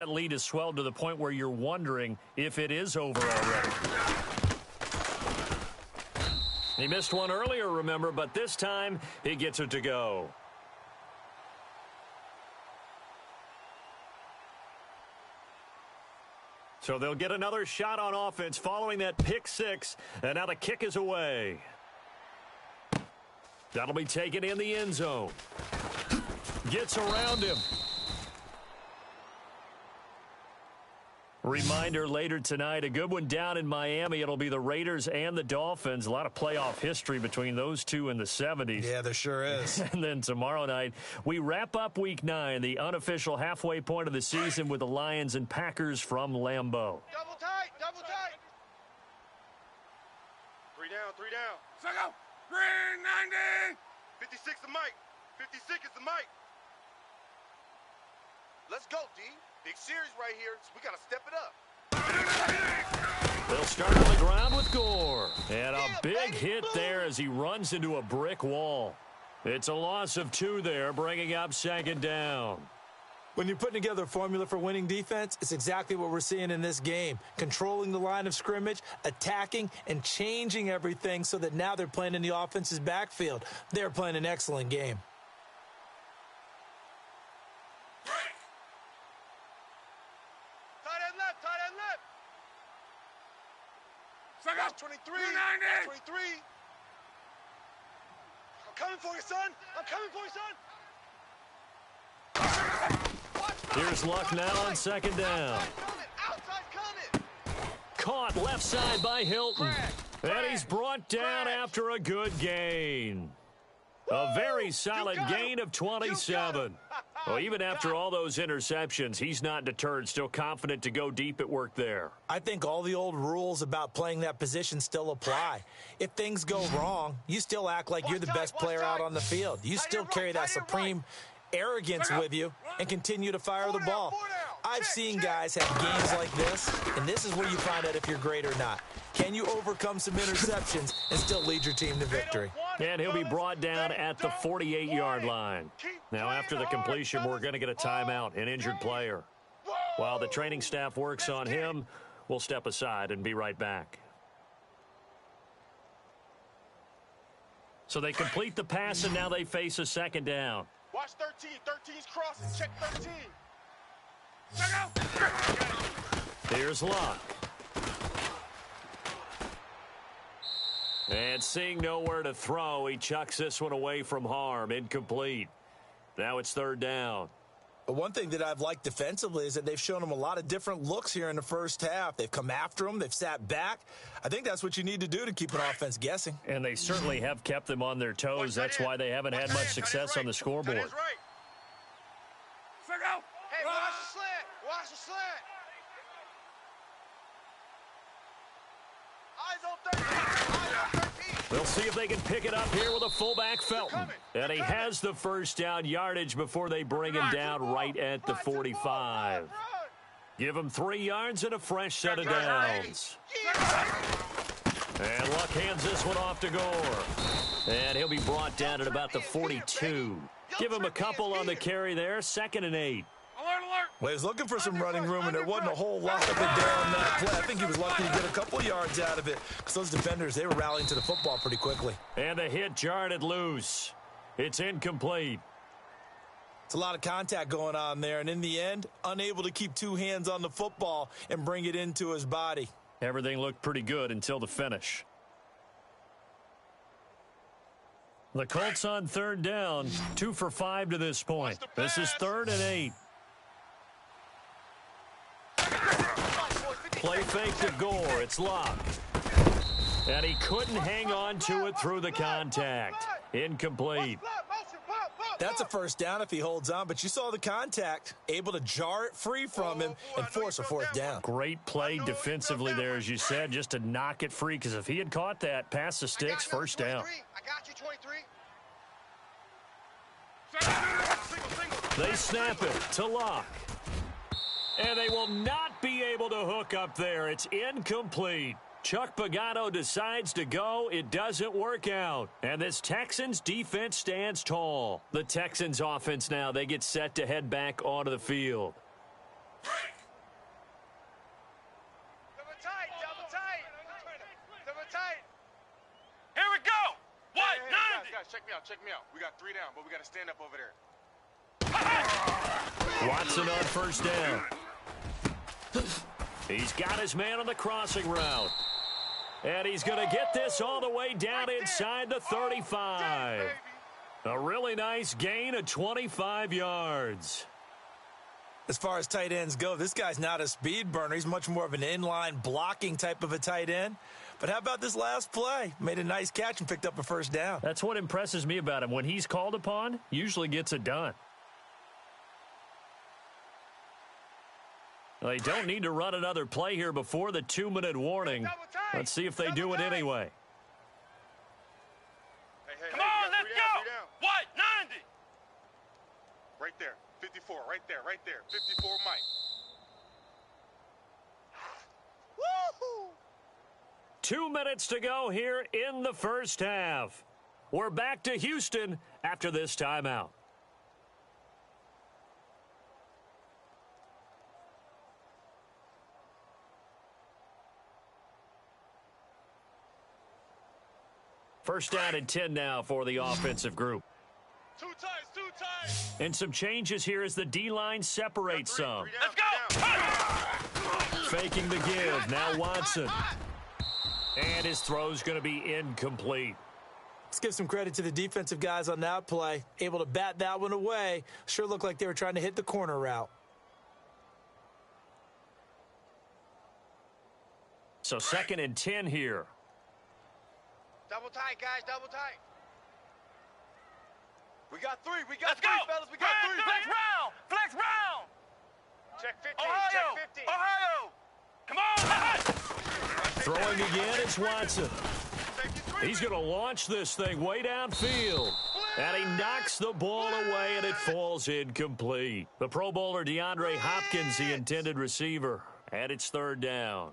That lead has swelled to the point where you're wondering if it is over already. He missed one earlier, remember, but this time he gets it to go. So they'll get another shot on offense following that pick six, and now the kick is away. That'll be taken in the end zone. Gets around him. Reminder later tonight, a good one down in Miami. It'll be the Raiders and the Dolphins. A lot of playoff history between those two in the 70s. Yeah, there sure is. And then tomorrow night, we wrap up Week 9, the unofficial halfway point of the season with the Lions and Packers from Lambeau. Double tight, double tight. 3 down, 3 down. Second, green 90. 56 the mic. 56 is the mic. Let's go, D. Big series right here, so we got to step it up. They'll start on the ground with Gore. And a big hit there as he runs into a brick wall. It's a loss of 2 there, bringing up second down. When you're putting together a formula for winning defense, it's exactly what we're seeing in this game. Controlling the line of scrimmage, attacking, and changing everything so that now they're playing in the offense's backfield. They're playing an excellent game. Tight end left. Second, 23. 23. I'm coming for you, son. I'm coming for you, son. Here's Luck now on second down. Outside coming. Caught left side by Hilton. And he's brought down after a good gain. A very solid gain of 27. Well, even after all those interceptions, he's not deterred, still confident to go deep at work there. I think all the old rules about playing that position still apply. If things go wrong, you still act like you're the best player out on the field. You still carry that supreme arrogance with you and continue to fire the ball. I've seen guys have games like this, and this is where you find out if you're great or not. Can you overcome some interceptions and still lead your team to victory? And he'll be brought down at the 48-yard line. Now, after the completion, we're going to get a timeout, an injured player. While the training staff works on him, we'll step aside and be right back. So they complete the pass, and now they face a second down. Watch 13. 13's crossing. Check 13. Here's Luck. And seeing nowhere to throw, he chucks this one away from harm. Incomplete. Now it's third down. But one thing that I've liked defensively is that they've shown him a lot of different looks here in the first half. They've come after him. They've sat back. I think that's what you need to do to keep an offense guessing. And they certainly have kept them on their toes. That's why they haven't had much success on the scoreboard. Hey, watch the slant. Watch the slant. Eyes on 13. Eyes on 13. We'll see if they can pick it up here with a fullback Felton. And he has the first down yardage before they bring him down right at the 45. Give him 3 yards and a fresh set of downs. And Luck hands this one off to Gore. And he'll be brought down at about the 42. Give him a couple on the carry there, 2nd and 8. Well, he was looking for some running room, and there wasn't a whole lot of it there on that play. I think he was lucky to get a couple yards out of it because those defenders, they were rallying to the football pretty quickly. And the hit jarred it loose. It's incomplete. It's a lot of contact going on there, and in the end, unable to keep 2 hands on the football and bring it into his body. Everything looked pretty good until the finish. The Colts on third down, 2 for 5 to this point. This is 3rd and 8. Play fake to Gore. It's Luck. And he couldn't hang on to it through the contact. Incomplete. That's a first down if he holds on, but you saw the contact. Able to jar it free from him and force a 4th down. Great play defensively there, as you said, just to knock it free, because if he had caught that, past the sticks, first down. I got you, 23. They snap it to Luck. And they will not be able to hook up there. It's incomplete. Chuck Pagano decides to go. It doesn't work out. And this Texans defense stands tall. The Texans offense now, they get set to head back onto the field. Double tight, double tight. Double tight. Here we go. What? Hey, guys, check me out, check me out. We got 3 down, but we got to stand up over there. Watson on first down. He's got his man on the crossing route. And he's going to get this all the way down inside the 35. A really nice gain of 25 yards. As far as tight ends go, this guy's not a speed burner. He's much more of an inline blocking type of a tight end. But how about this last play? Made a nice catch and picked up a first down. That's what impresses me about him. When he's called upon, usually gets it done. They don't need to run another play here before the 2-minute warning. Let's see if they do it anyway. Come on, let's go. What? 90. Right there. 54. Right there. Right there. 54 Mike. Woo-hoo! 2 minutes to go here in the first half. We're back to Houston after this timeout. First down and 10 now for the offensive group. Two tights. And some changes here as the D-line separates some. Let's go. Faking the give. Now Watson. And his throw's going to be incomplete. Let's give some credit to the defensive guys on that play. Able to bat that one away. Sure looked like they were trying to hit the corner route. So second and 10 here. Double tight, guys. Double tight. We got 3. We got 3, fellas. We got 3. Flex round. Flex round. Check 15. Ohio. Check 15. Ohio. Come on. Throwing again, it's Watson. He's going to launch this thing way downfield. And he knocks the ball away, and it falls incomplete. The Pro Bowler DeAndre Hopkins, the intended receiver. And it's third down.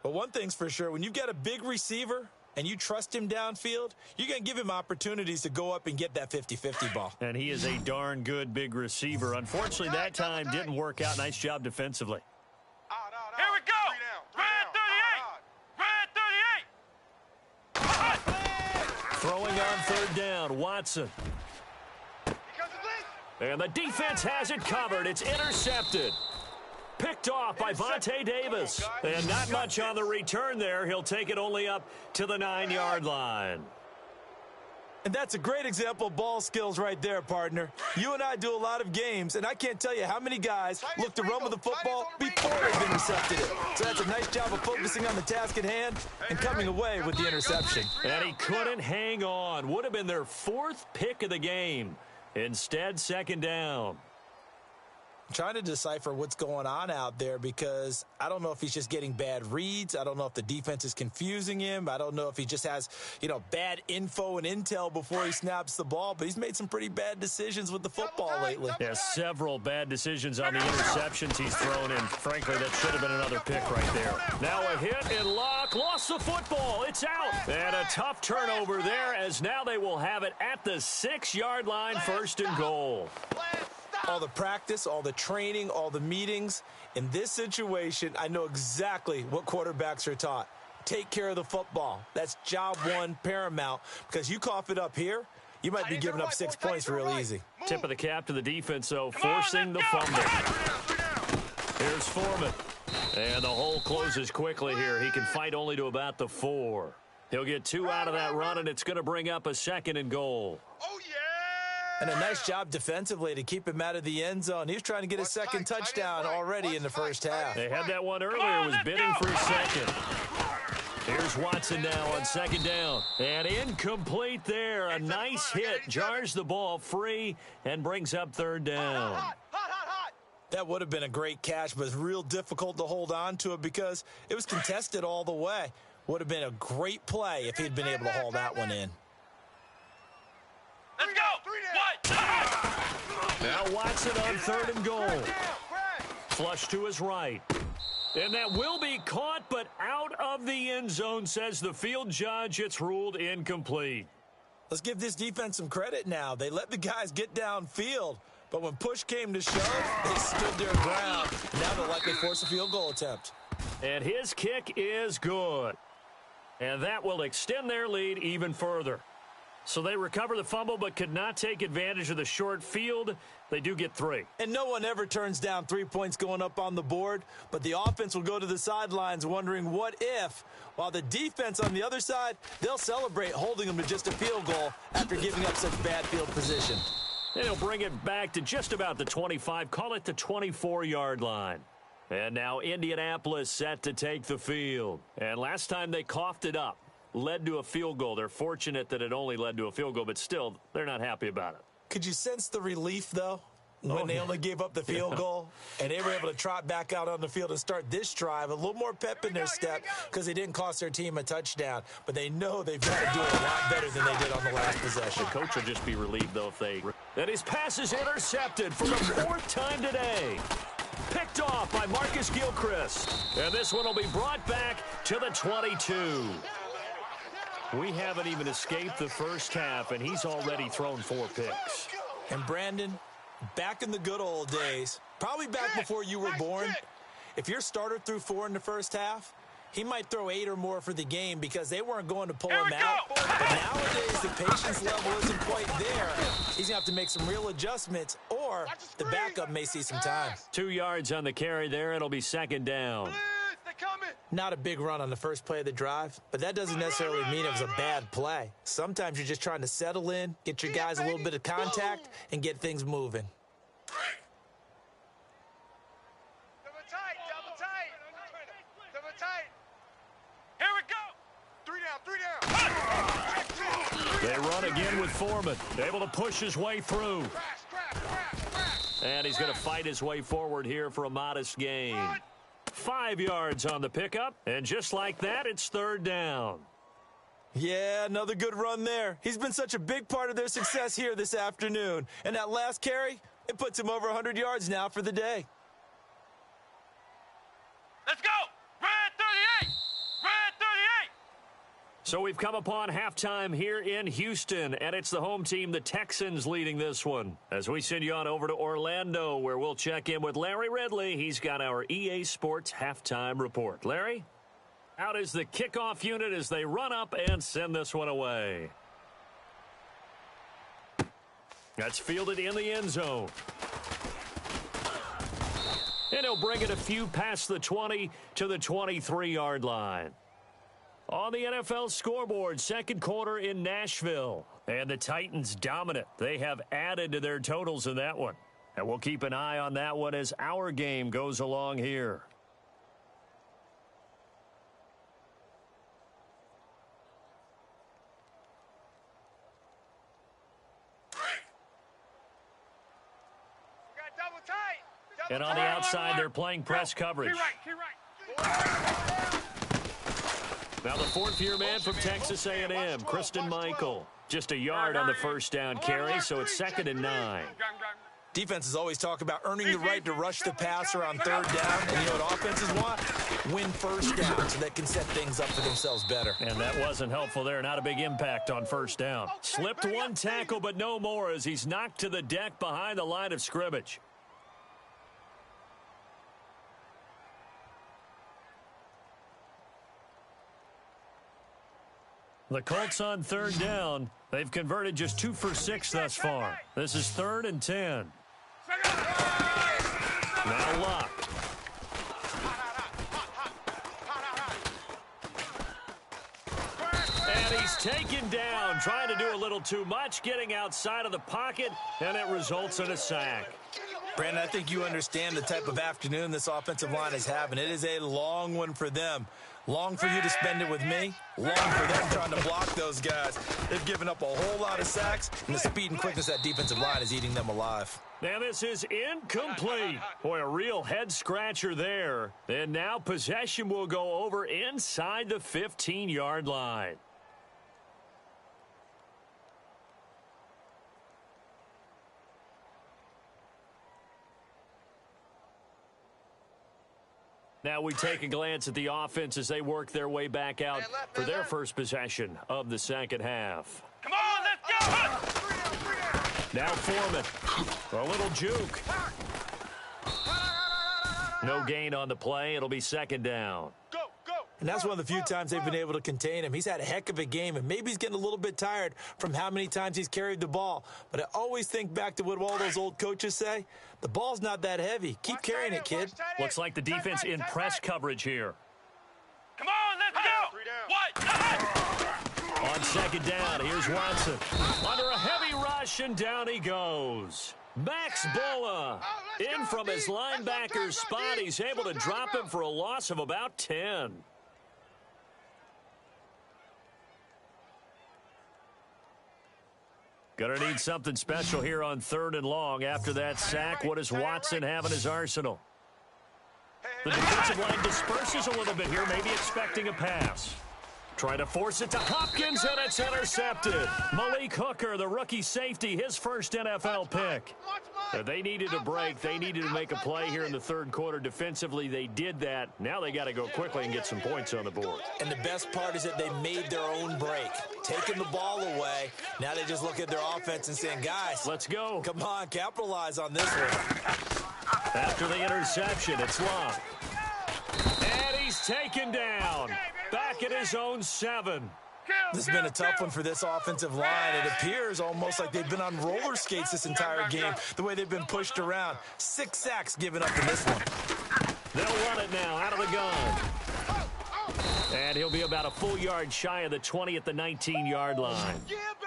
But one thing's for sure, when you've got a big receiver and you trust him downfield, you're going to give him opportunities to go up and get that 50-50 ball. And he is a darn good big receiver. Unfortunately, that time didn't work out. Nice job defensively. Here we go. Red 38. Throwing on third down, Watson. And the defense has it covered. It's intercepted. Picked off by Vontae Davis. And not much on the return there. He'll take it only up to the 9-yard line. And that's a great example of ball skills right there, partner. You and I do a lot of games, and I can't tell you how many guys look to run with the football before they've intercepted it. So that's a nice job of focusing on the task at hand and coming away with the interception. And he couldn't hang on. Would have been their 4th pick of the game. Instead, second down. I'm trying to decipher what's going on out there because I don't know if he's just getting bad reads. I don't know if the defense is confusing him. I don't know if he just has, bad info and intel before he snaps the ball. But he's made some pretty bad decisions with the football lately. Yeah, several bad decisions on the interceptions he's thrown in. Frankly, that should have been another pick right there. Now a hit and Locke lost the football. It's out. And a tough turnover there as now they will have it at the 6-yard line, first and goal. All the practice, all the training, all the meetings. In this situation, I know exactly what quarterbacks are taught. Take care of the football. That's job one paramount because you cough it up here, you might be giving up 6 points real easy. Tip of the cap to the defense, though, forcing the fumble. Here's Foreman. And the hole closes quickly here. He can fight only to about the 4. He'll get 2 out of that run, and it's going to bring up a second and goal. Oh, yeah. And a nice job defensively to keep him out of the end zone. He was trying to get his second touchdown already in the first half. They had that one earlier, was bidding for his second. Here's Watson now on second down. And incomplete there. A nice hit. Jars the ball free and brings up third down. That would have been a great catch, but it's real difficult to hold on to it because it was contested all the way. Would have been a great play if he'd been able to haul that one in. Let's go. What? Now Watson on third and goal. Flush to his right. And that will be caught, but out of the end zone, says the field judge. It's ruled incomplete. Let's give this defense some credit now. They let the guys get downfield, But when push came to shove, they stood their ground. Now they'll likely force a field goal attempt. And his kick is good. And that will extend their lead even further. So they recover the fumble but could not take advantage of the short field. They do get 3. And no one ever turns down 3 points going up on the board, but the offense will go to the sidelines wondering what if, while the defense on the other side, they'll celebrate holding them to just a field goal after giving up such bad field position. And he'll bring it back to just about the 25, call it the 24-yard line. And now Indianapolis set to take the field. And last time they coughed it up, led to a field goal. They're fortunate that it only led to a field goal, but still, they're not happy about it. Could you sense the relief, though, when they only gave up the field goal and they were able to trot back out on the field and start this drive, a little more pep in their step because they didn't cost their team a touchdown, but they know they've got to do it a lot better than they did on the last possession. The coach will just be relieved, though, if they... That his pass is intercepted for the 4th time today. Picked off by Marcus Gilchrist. And this one will be brought back to the 22. We haven't even escaped the first half, and he's already thrown 4 picks. And Brandon, back in the good old days, probably back before you were born, if your starter threw 4 in the first half, he might throw 8 or more for the game because they weren't going to pull him out. But nowadays, the patience level isn't quite there. He's going to have to make some real adjustments, or the backup may see some time. 2 yards on the carry there. It'll be 2nd down. Not a big run on the first play of the drive, but that doesn't necessarily mean it was a bad play. Sometimes you're just trying to settle in, get your guys a little bit of contact, and get things moving. Double tight. Here we go. 3 down. They run again with Foreman, able to push his way through. And he's going to fight his way forward here for a modest gain. 5 yards on the pickup, and just like that, it's 3rd down. Yeah, another good run there. He's been such a big part of their success here this afternoon. And that last carry, it puts him over 100 yards now for the day. Let's go! Red 38! Red 38! So we've come upon halftime here in Houston, and it's the home team, the Texans, leading this one. As we send you on over to Orlando, where we'll check in with Larry Ridley. He's got our EA Sports halftime report. Larry, out is the kickoff unit as they run up and send this one away. That's fielded in the end zone. And he'll bring it a few past the 20 to the 23-yard line. On the NFL scoreboard, 2nd quarter in Nashville. And the Titans dominant. They have added to their totals in that one. And we'll keep an eye on that one as our game goes along here. And on the outside, they're playing press coverage. Now the 4th-year man from Texas A&M, Kristen Michael. Just a yard on the first down carry, so it's 2nd and 9. Defenses always talk about earning the right to rush the passer on 3rd down. And you know what offenses want? Win 1st down so they can set things up for themselves better. And that wasn't helpful there. Not a big impact on 1st down. Slipped 1 tackle, but no more as he's knocked to the deck behind the line of scrimmage. The Colts on 3rd down. They've converted just 2 for 6 thus far. This is 3rd and 10. Now Luck. And he's taken down, trying to do a little too much, getting outside of the pocket, and it results in a sack. Brandon, I think you understand the type of afternoon this offensive line is having. It is a long one for them. Long for you to spend it with me. Long for them trying to block those guys. They've given up a whole lot of sacks, and the speed and quickness of that defensive line is eating them alive. Now this is incomplete. Boy, a real head-scratcher there. And now possession will go over inside the 15-yard line. Now we take a glance at the offense as they work their way back out for their first possession of the second half. Come on, let's go! Now Foreman. A little juke. No gain on the play. It'll be second down. Go, go. And that's one of the few times they've been able to contain him. He's had a heck of a game, and maybe he's getting a little bit tired from how many times he's carried the ball. But I always think back to what all those old coaches say. The ball's not that heavy. Keep carrying it, kid. Looks like the defense in press coverage here. Come on, let's go. On What? second down, here's Watson. Under a heavy rush, and down he goes. Max Bulla in from his linebacker's spot. He's able to drop him for a loss of about 10. Gonna need something special here on 3rd and long. After that sack, what does Watson have in his arsenal? The defensive line disperses a little bit here, maybe expecting a pass. Trying to force it to Hopkins, and it's intercepted. Malik Hooker, the rookie safety, his first NFL pick. They needed a break. They needed to make a play here in the 3rd quarter. Defensively, they did that. Now they got to go quickly and get some points on the board. And the best part is that they made their own break. Taking the ball away. Now they just look at their offense and saying, guys, let's go. Come on, capitalize on this one. After the interception, it's Love. And he's taken down. Back at his own 7. This has been a tough one for this offensive line. It appears almost like they've been on roller skates this entire game, the way they've been pushed around. 6 sacks given up in this one. They'll run it now out of the gun. And he'll be about a full yard shy of the 20 at the 19-yard line.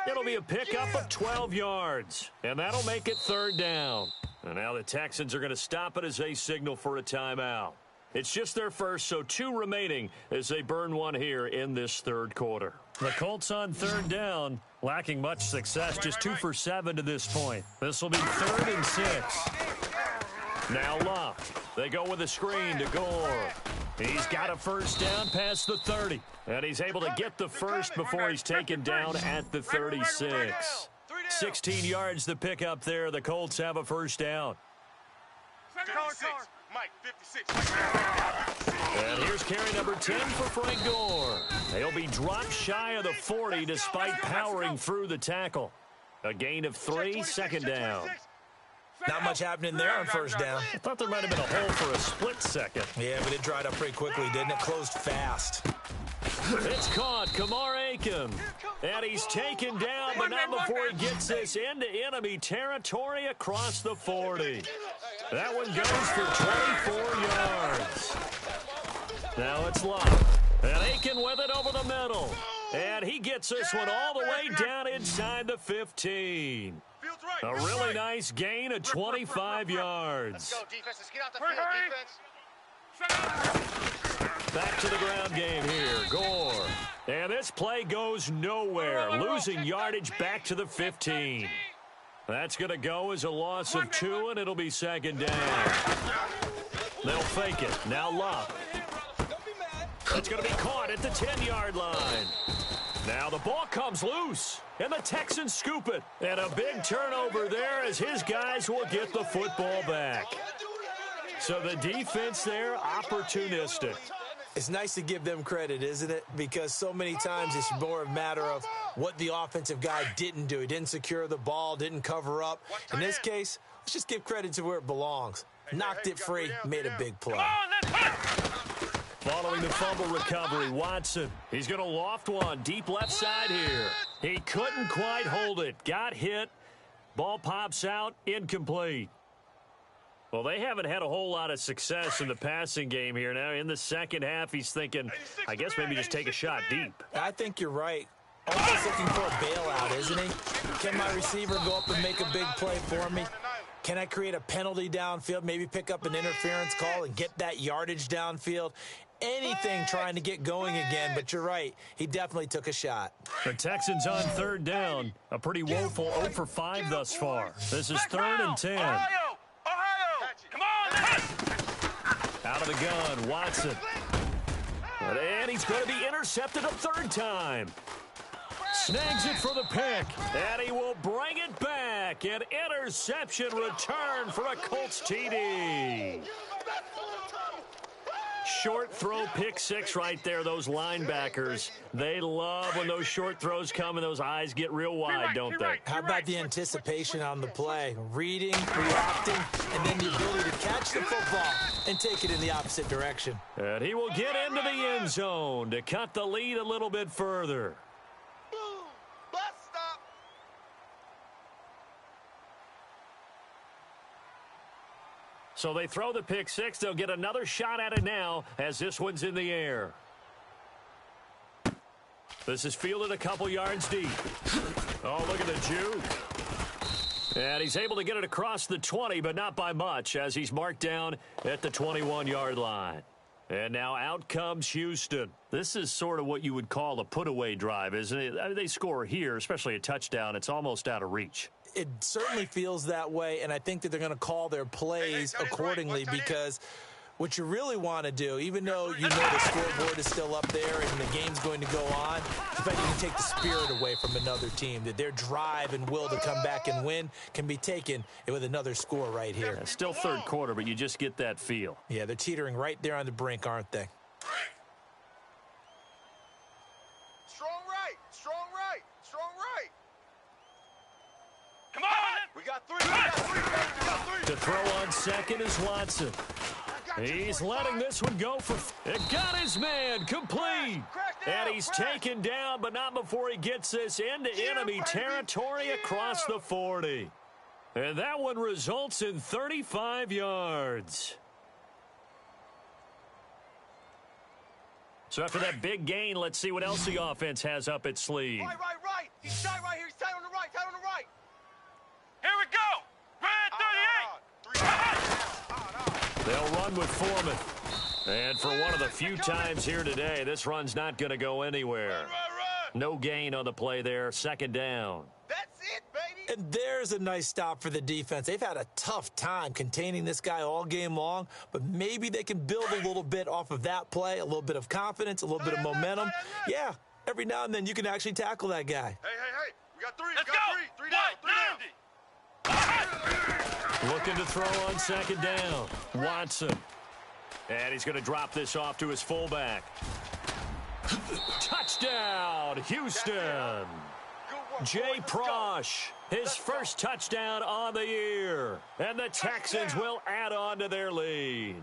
It'll be a pickup of 12 yards. And that'll make it 3rd down. And now the Texans are going to stop it as they signal for a timeout. It's just their first, so 2 remaining as they burn one here in this 3rd quarter. The Colts on 3rd down, lacking much success, just 2 for 7 to this point. This will be 3rd and 6. Now Love. They go with a screen to Gore. He's got a first down past the 30, and he's able to get the first before he's taken down at the 36. 16 yards to pick up there. The Colts have a first down. 56. Mike, 56. And here's carry number 10 for Frank Gore. He'll be dropped shy of the 40 despite powering through the tackle. A gain of 3, second down. Not much happening there on first down. I thought there might have been a hole for a split second. Yeah, but it dried up pretty quickly, didn't it? Closed fast. It's caught, Kamar Aiken. And he's taken down, but not before he gets this into enemy territory across the 40. That one goes for 24 yards. Now it's Love. And Aiken with it over the middle. And he gets this one all the way down inside the 15. A really nice gain of 25 yards. Let's go, defense. Let's get out the field, defense. Back to the ground game here. Gore. And this play goes nowhere. Losing yardage back to the 15. That's going to go as a loss of 2, and it'll be second down. They'll fake it. Now Love. It's going to be caught at the 10-yard line. Now the ball comes loose, and the Texans scoop it. And a big turnover there as his guys will get the football back. So the defense there, opportunistic. It's nice to give them credit, isn't it? Because so many times it's more a matter of what the offensive guy didn't do. He didn't secure the ball, didn't cover up. In this case, let's just give credit to where it belongs. Knocked it free, made a big play. Following the fumble recovery, Watson. He's going to loft one deep left side here. He couldn't quite hold it. Got hit. Ball pops out, incomplete. Well, they haven't had a whole lot of success in the passing game here. Now, in the second half, he's thinking, I guess maybe just take a shot deep. I think you're right. Almost looking for a bailout, isn't he? Can my receiver go up and make a big play for me? Can I create a penalty downfield, maybe pick up an interference call and get that yardage downfield? Anything trying to get going again, but you're right. He definitely took a shot. The Texans on 3rd down. A pretty woeful 0 for 5 thus far. This is 3rd and 10. Come on! Out of the gun, Watson. And he's going to be intercepted a 3rd time. Snags it for the pick, and he will bring it back. An interception return for a Colts TD. short throw pick six right there. Those linebackers, they love when those short throws come and those eyes get real wide, don't they? How about the anticipation on the play? Reading, reacting, and then the ability to catch the football and take it in the opposite direction. And he will get into the end zone to cut the lead a little bit further. So they throw the pick six. They'll get another shot at it now as this one's in the air. This is fielded a couple yards deep. Oh, look at the juke. And he's able to get it across the 20, but not by much as he's marked down at the 21-yard line. And now out comes Houston. This is sort of what you would call a put-away drive, isn't it? I mean, they score here, especially a touchdown. It's almost out of reach. It certainly feels that way, and I think that they're going to call their plays accordingly because what you really want to do, even though you know the scoreboard is still up there and the game's going to go on, the fact you can take the spirit away from another team, that their drive and will to come back and win can be taken with another score right here. Yeah, still third quarter, but you just get that feel. Yeah, they're teetering right there on the brink, aren't they? Strong right, strong right, strong right. Come on! We got three, we got three, baby, we got three. To throw on second is Watson. He's letting this one go for... It got his man complete. And he's taken down, but not before he gets this into enemy territory across the 40. And that one results in 35 yards. So after that big gain, let's see what else the offense has up its sleeve. Right. He's tight right here. He's tight on the right, tight on the right. Here we go! Red 38! They'll run with Foreman. And for one of the few times here today, this run's not going to go anywhere. Run. No gain on the play there. Second down. That's it, baby. And there's a nice stop for the defense. They've had a tough time containing this guy all game long, but maybe they can build a little bit off of that play, a little bit of confidence, a little bit of momentum. Yeah, every now and then you can actually tackle that guy. Hey. We got three. Let's we got go! three down. Looking to throw on second down. Watson. And he's going to drop this off to his fullback. Touchdown, Houston. Jay Prosh, his first touchdown on the year. And the Texans will add on to their lead.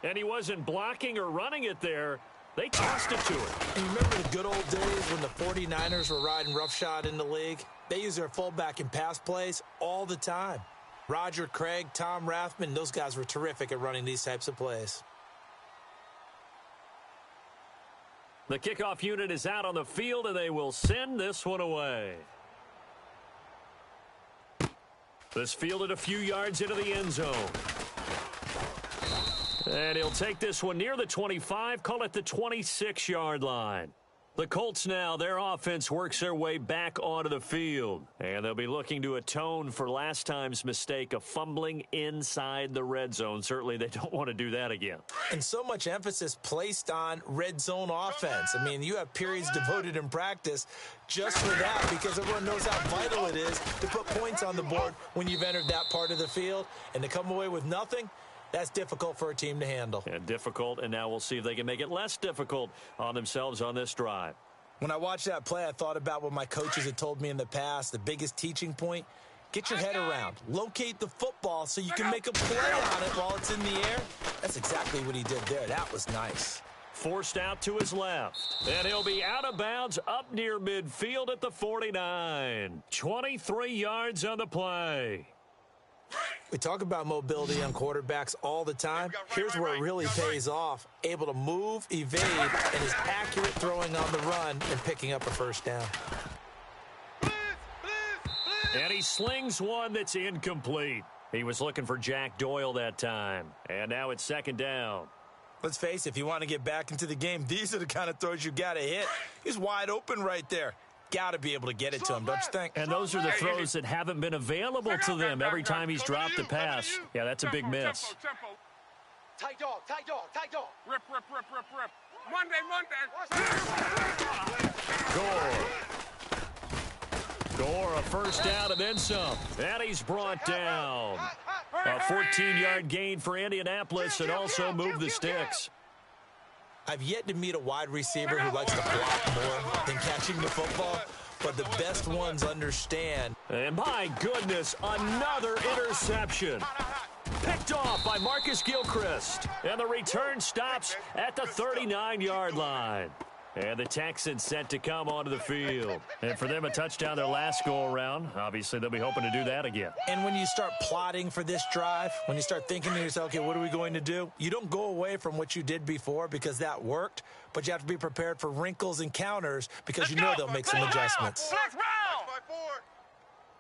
And he wasn't blocking or running it there. They tossed it to him. And you remember the good old days when the 49ers were riding roughshod in the league? They use their fullback in pass plays all the time. Roger Craig, Tom Rathman, those guys were terrific at running these types of plays. The kickoff unit is out on the field, and they will send this one away. This fielded a few yards into the end zone. And he'll take this one near the 25, call it the 26-yard line. The Colts now, their offense works their way back onto the field. And they'll be looking to atone for last time's mistake of fumbling inside the red zone. Certainly they don't want to do that again. And so much emphasis placed on red zone offense. I mean, you have periods devoted in practice just for that because everyone knows how vital it is to put points on the board when you've entered that part of the field. And to come away with nothing, that's difficult for a team to handle. And difficult, and now we'll see if they can make it less difficult on themselves on this drive. When I watched that play, I thought about what my coaches had told me in the past. The biggest teaching point, get your head around. Locate the football so you can make a play on it while it's in the air. That's exactly what he did there. That was nice. Forced out to his left. And he'll be out of bounds up near midfield at the 49. 23 yards on the play. We talk about mobility on quarterbacks all the time. Here's where it really pays off. Able to move, evade, and is accurate throwing on the run and picking up a first down. And he slings one that's incomplete. He was looking for Jack Doyle that time. And now it's second down. Let's face it, if you want to get back into the game, these are the kind of throws you got to hit. He's wide open right there. Got to be able to get it to him, don't you think? And those are the throws that haven't been available to them every time he's dropped a pass. Yeah, that's a big miss. Tight dog. Rip. Monday. Gore, a first down and then some. And he's brought down. A 14-yard gain for Indianapolis and also move the sticks. I've yet to meet a wide receiver who likes to block more than catching the football, but the best ones understand. And my goodness, another interception. Picked off by Marcus Gilchrist. And the return stops at the 39-yard line. And the Texans set to come onto the field. And for them, a touchdown their last go-around. Obviously, they'll be hoping to do that again. And when you start plotting for this drive, when you start thinking to yourself, okay, what are we going to do? You don't go away from what you did before because that worked, but you have to be prepared for wrinkles and counters because you know they'll make some adjustments. Flex round!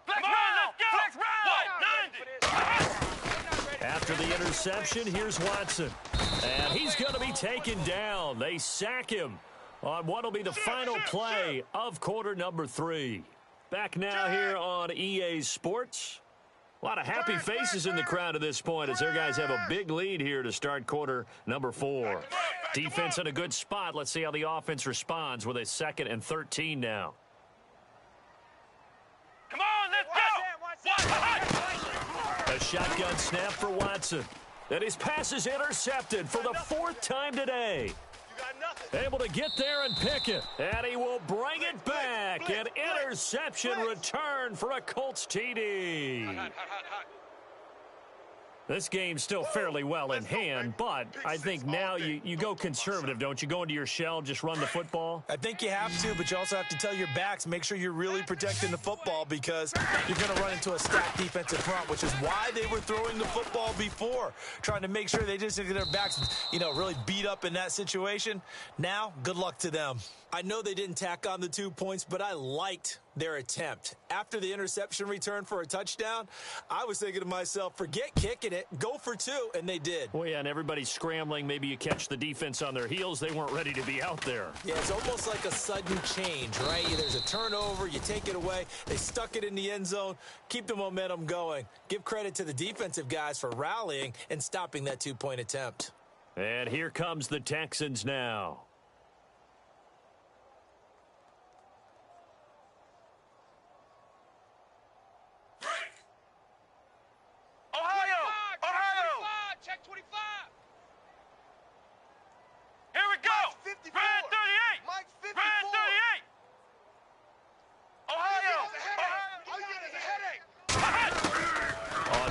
Flex round! Flex round! After the interception, here's Watson. And he's going to be taken down. They sack him on what will be the final play of quarter number 3. Back now here on EA Sports. A lot of happy faces in the crowd at this point as their guys have a big lead here to start quarter number 4. Defense in a good spot. Let's see how the offense responds with a 2nd and 13 now. Come on, let's go! A shotgun snap for Watson. And his pass is intercepted for the 4th time today. Able to get there and pick it. And he will bring it back. An interception return for a Colts TD. This game's still fairly well in hand, but I think now you go conservative, don't you? Go into your shell, just run the football? I think you have to, but you also have to tell your backs, make sure you're really protecting the football because you're going to run into a stacked defensive front, which is why they were throwing the football before, trying to make sure they just get their backs, really beat up in that situation. Now, good luck to them. I know they didn't tack on the 2 points, but I liked their attempt. After the interception return for a touchdown, I was thinking to myself, forget kicking it, go for 2, and they did. Well, yeah, and everybody's scrambling. Maybe you catch the defense on their heels. They weren't ready to be out there. Yeah, it's almost like a sudden change, right? There's a turnover, you take it away, they stuck it in the end zone, keep the momentum going. Give credit to the defensive guys for rallying and stopping that 2-point attempt. And here comes the Texans now.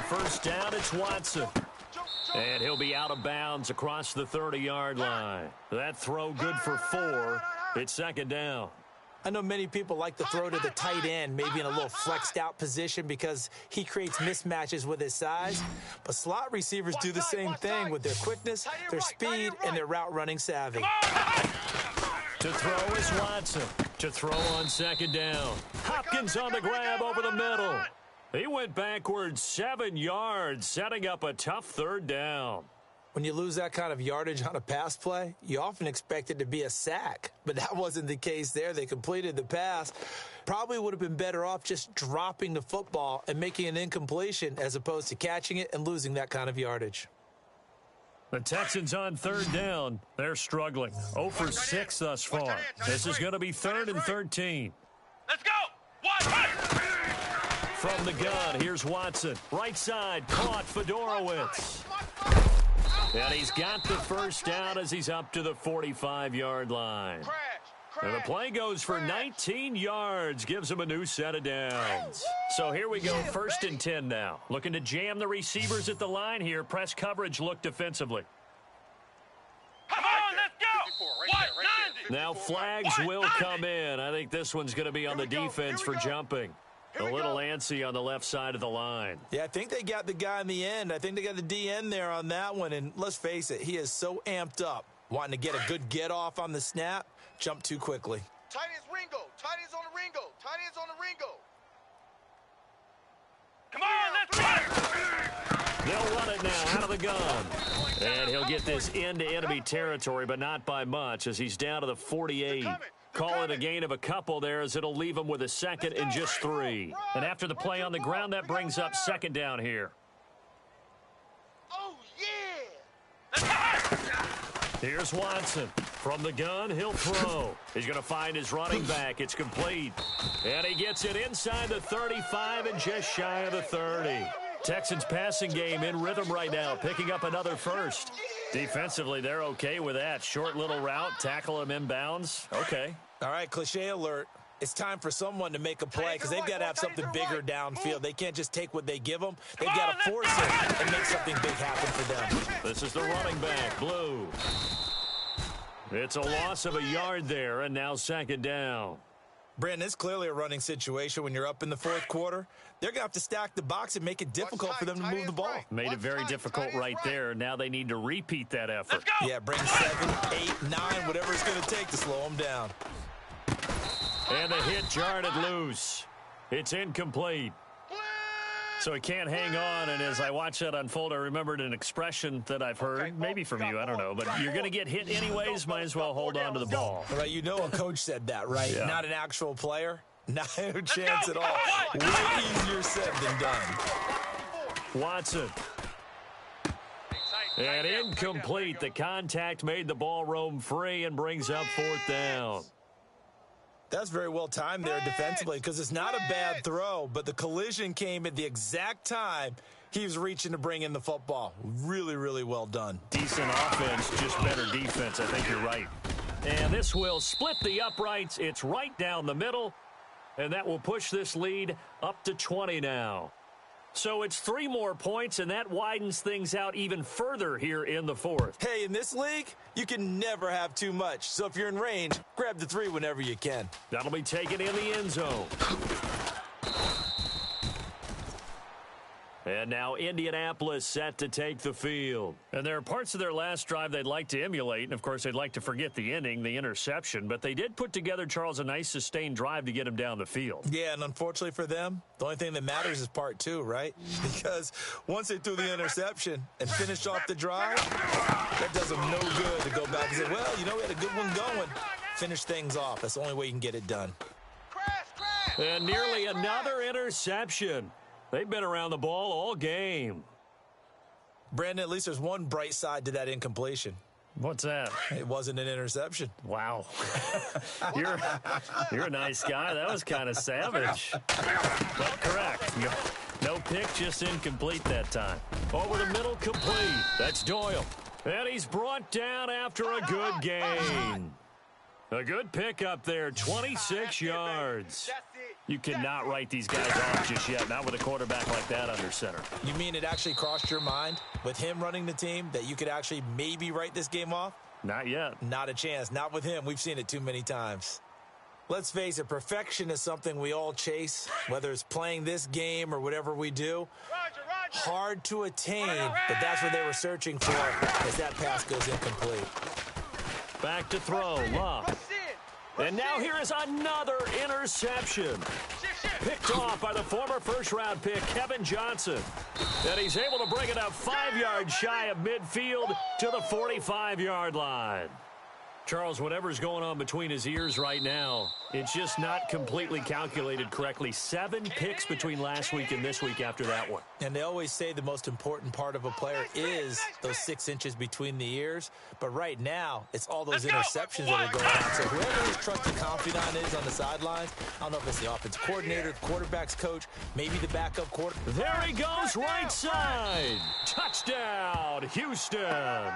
First down, it's Watson. And he'll be out of bounds across the 30-yard line. That throw good for 4. It's 2nd down. I know many people like to throw to the tight end, maybe in a little flexed out position because he creates mismatches with his size. But slot receivers do the same thing with their quickness, their speed, and their route running savvy. To throw is Watson. To throw on 2nd down. Hopkins on the grab over the middle. He went backwards 7 yards, setting up a tough 3rd down. When you lose that kind of yardage on a pass play, you often expect it to be a sack. But that wasn't the case there. They completed the pass. Probably would have been better off just dropping the football and making an incompletion as opposed to catching it and losing that kind of yardage. The Texans on 3rd down. They're struggling. 0 for 6 thus far. This is going to be 3rd and 13. Let's go! Watson! From the gun, here's Watson. Right side, caught Fedorowicz. And he's got the first down as he's up to the 45-yard line. And the play goes for 19 yards, gives him a new set of downs. So here we go, 1st and 10 now. Looking to jam the receivers at the line here. Press coverage, look defensively. Come on, let's go! Now flags will come in. I think this one's going to be on the defense for jumping. A little antsy on the left side of the line. Yeah, I think they got the guy in the end. I think they got the DN there on that one. And let's face it, he is so amped up, wanting to get a good get-off on the snap, jump too quickly. Tight end's Ringo. Tight end's on the Ringo. Tight end's on the Ringo. Come on, let's go! They'll run it now out of the gun. And he'll get this into enemy territory, but not by much as he's down to the 48. Call it a gain of a couple there as it'll leave him with a 2nd and just 3. And after the play on the ground, that brings up 2nd down here. Oh, yeah! Here's Watson. From the gun, he'll throw. He's going to find his running back. It's complete. And he gets it inside the 35 and just shy of the 30. Texans passing game in rhythm right now, picking up another first. Defensively, they're okay with that. Short little route, tackle him inbounds. Okay. All right, cliche alert. It's time for someone to make a play because they've got to have something bigger downfield. They can't just take what they give them. They've got to force it and make something big happen for them. This is the running back, Blue. It's a loss of a yard there, and now second down. Brandon, it's clearly a running situation when you're up in the fourth quarter. They're going to have to stack the box and make it difficult for them to move the ball. Made it very difficult right there. Now they need to repeat that effort. Yeah, bring 7, 8, 9, whatever it's going to take to slow them down. And the hit jarred it loose. It's incomplete. So he can't hang on, and as I watch that unfold, I remembered an expression that I've heard, maybe from you, I don't know, but you're going to get hit anyways, might as well hold on to the ball. Right, you know a coach said that, right? Yeah. Not an actual player. Not a chance at all. Way easier said than done. Watson. And incomplete. The contact made the ball roam free and brings up fourth down. That's very well timed there defensively because it's not a bad throw, but the collision came at the exact time he was reaching to bring in the football. Really, really well done. Decent offense, just better defense. I think you're right. And this will split the uprights. It's right down the middle, and that will push this lead up to 20 now. So it's 3 more points, and that widens things out even further here in the fourth. Hey, in this league, you can never have too much. So if you're in range, grab the 3 whenever you can. That'll be taken in the end zone. And now Indianapolis set to take the field. And there are parts of their last drive they'd like to emulate. And, of course, they'd like to forget the ending, the interception. But they did put together, Charles, a nice sustained drive to get him down the field. Yeah, and unfortunately for them, the only thing that matters is part 2, right? Because once they threw the interception and finished off the drive, that does them no good to go back and say, well, you know, we had a good one going. Finish things off. That's the only way you can get it done. And nearly another interception. They've been around the ball all game. Brandon, at least there's one bright side to that incompletion. What's that? It wasn't an interception. Wow. You're a nice guy. That was kind of savage. But correct. No pick, just incomplete that time. Over the middle, complete. That's Doyle. And he's brought down after a good gain. A good pickup there, 26 yards. You cannot write these guys off just yet, not with a quarterback like that under center. You mean it actually crossed your mind with him running the team that you could actually maybe write this game off? Not yet. Not a chance. Not with him. We've seen it too many times. Let's face it, perfection is something we all chase, whether it's playing this game or whatever we do. Hard to attain, but that's what they were searching for as that pass goes incomplete. Back to throw, Love. And now here is another interception. Picked off by the former first-round pick, Kevin Johnson. And he's able to bring it up 5 yards shy of midfield to the 45-yard line. Charles, whatever's going on between his ears right now, it's just not completely calculated correctly. 7 picks between last week and this week after that one. And they always say the most important part of a player is those 6 inches between the ears. But right now, it's all those interceptions that are going on. So whoever his trusted confidant is on the sidelines, I don't know if it's the offense coordinator, the quarterback's coach, maybe the backup quarterback. There he goes, right side. Touchdown, Houston.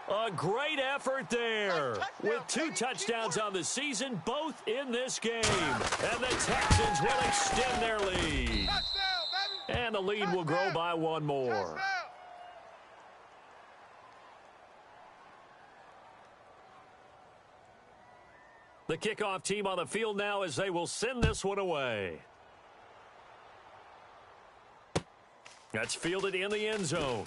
A great effort there with 2 touchdowns on the season, both in this game. And the Texans will extend their lead. And the lead will grow by 1 more. The kickoff team on the field now as they will send this one away. That's fielded in the end zone.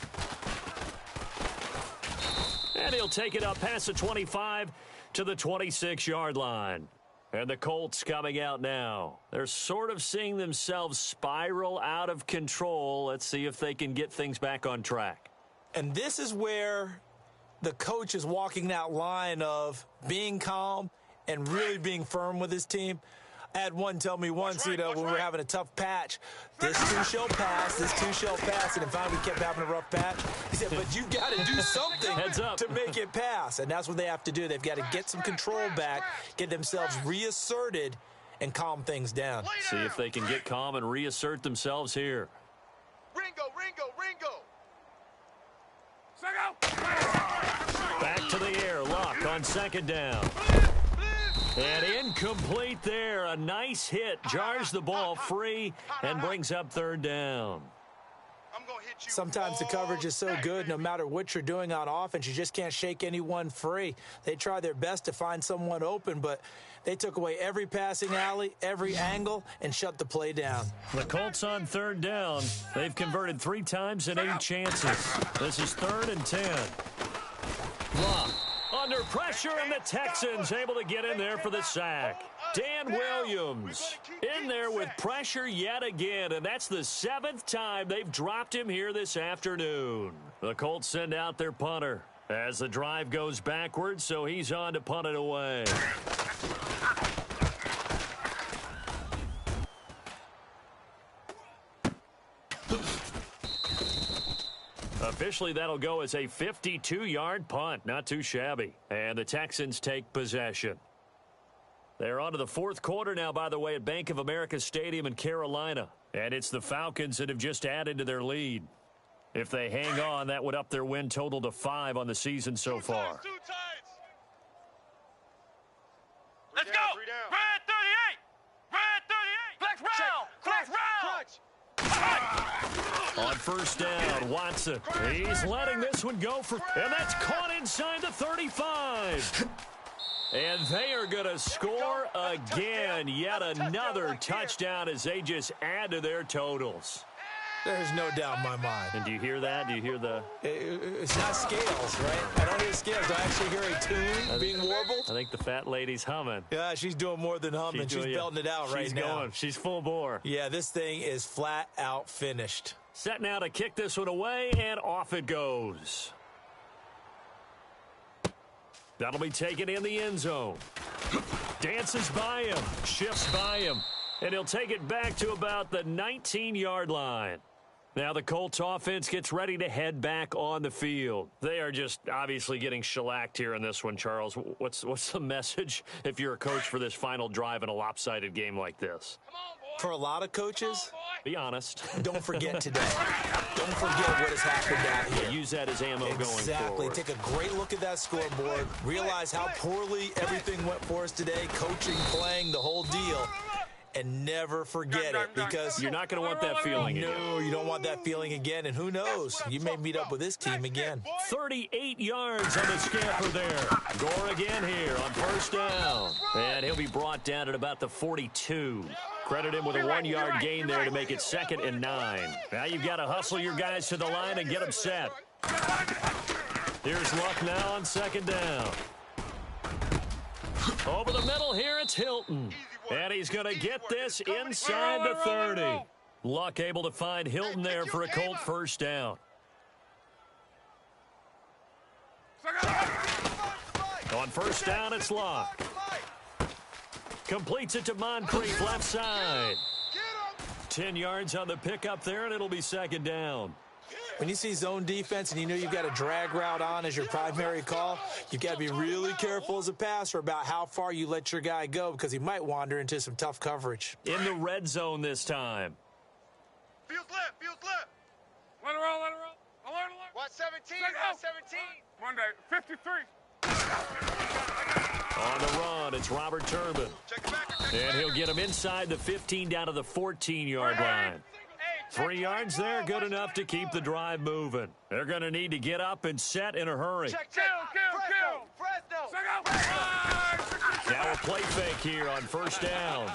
And he'll take it up past the 25 to the 26-yard line. And the Colts coming out now. They're sort of seeing themselves spiral out of control. Let's see if they can get things back on track. And this is where the coach is walking that line of being calm and really being firm with his team. I had one tell me once, when we were having a tough patch, this too shall pass, this too shall pass, and then finally we kept having a rough patch. He said, but you've got to do something to make it pass, and that's what they have to do. They've got to get some control back, get themselves reasserted, and calm things down. See if they can get calm and reassert themselves here. Ringo. Back to the air. Luck on second down. And incomplete there. A nice hit. Jars the ball free and brings up third down. Sometimes the coverage is so good, no matter what you're doing on offense, you just can't shake anyone free. They try their best to find someone open, but they took away every passing alley, every angle, and shut the play down. The Colts on third down. They've converted 3 times in 8 chances. This is 3rd and 10. Luck under pressure, and the Texans able to get in there for the sack. Dan Williams in there with pressure yet again, and that's the 7th time they've dropped him here this afternoon. The Colts send out their punter as the drive goes backwards, so he's on to punt it away. Officially, that'll go as a 52-yard punt. Not too shabby. And the Texans take possession. They're on to the 4th quarter now, by the way, at Bank of America Stadium in Carolina. And it's the Falcons that have just added to their lead. If they hang on, that would up their win total to 5 on the season so far. Let's go. Red 38. Red 38. Flex round. On first down, Watson. He's letting this one go for, and that's caught inside the 35. And they are going to score again. Yet another touchdown as they just add to their totals. There's no doubt in my mind. And do you hear that? Do you hear the... It's not scales, right? I don't hear scales. Do I actually hear a tune being warbled? I think the fat lady's humming. Yeah, she's doing more than humming. She's belting it out right now. She's going. She's full bore. Yeah, this thing is flat out finished. Set now to kick this one away, and off it goes. That'll be taken in the end zone. Dances by him, shifts by him, and he'll take it back to about the 19-yard line. Now the Colts offense gets ready to head back on the field. They are just obviously getting shellacked here in this one, Charles. What's the message if you're a coach for this final drive in a lopsided game like this? For a lot of coaches, be honest. Don't forget today. Don't forget what has happened out here. Use that as ammo going forward. Exactly. Take a great look at that scoreboard. Realize how poorly everything went for us today. Coaching, playing, the whole deal. And never forget it, because you're not going to want that feeling again. No, you don't want that feeling again. And who knows? You may meet up with this team again. 38 yards on the scamper there. Gore again here on first down. And he'll be brought down at about the 42. Credit him with a 1-yard gain there to make it 2nd and 9. Now you've got to hustle your guys to the line and get them set. Here's Luck now on 2nd down. Over the middle here, it's Hilton. And he's going to get this inside the 30. Luck able to find Hilton there for a Colt first down. On first down, it's Luck. Completes it to Moncrief, left side. 10 yards on the pickup there, and it'll be 2nd down. When you see zone defense and you know you've got a drag route on as your primary call, you've got to be really careful as a passer about how far you let your guy go, because he might wander into some tough coverage. In the red zone this time. Field left. Let it roll. Alert. Watch 17, watch 17. Monday, 53. On the run, it's Robert Turbin. And he'll get him inside the 15 down to the 14-yard line. 3 yards there, good enough to keep the drive moving. They're going to need to get up and set in a hurry. Kill. Fresno. Now a play fake here on first down.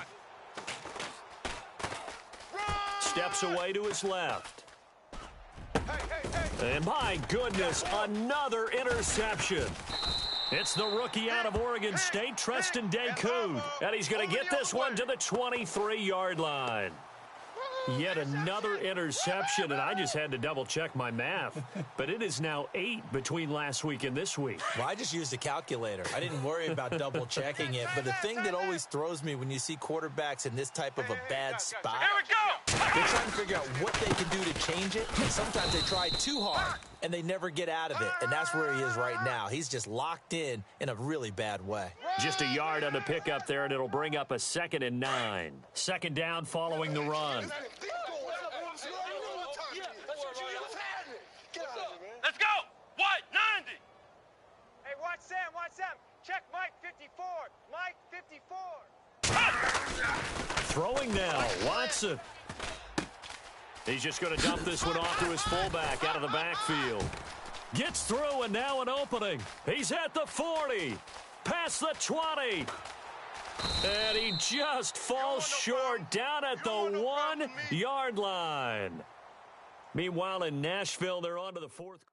Steps away to his left. And my goodness, another interception. It's the rookie out of Oregon State, Treston Decoud. And he's going to get this one to the 23-yard line. Yet another interception, and I just had to double-check my math. But it is now 8 between last week and this week. Well, I just used a calculator. I didn't worry about double-checking it. But the thing that always throws me when you see quarterbacks in this type of a bad spot, Here we go. they're trying to figure out what they can do to change it. And sometimes they try too hard, and they never get out of it. And that's where he is right now. He's just locked in a really bad way. Just a yard on the pickup there, and it'll bring up a 2nd and 9. 2nd down following the run. SM. Check Mike 54. Mike 54. Throwing now, Watson. He's just going to dump this one off to his fullback out of the backfield. Gets through, and now an opening. He's at the 40. Past the 20. And he just falls short down at the 1-yard line. Meanwhile, in Nashville, they're on to the fourth.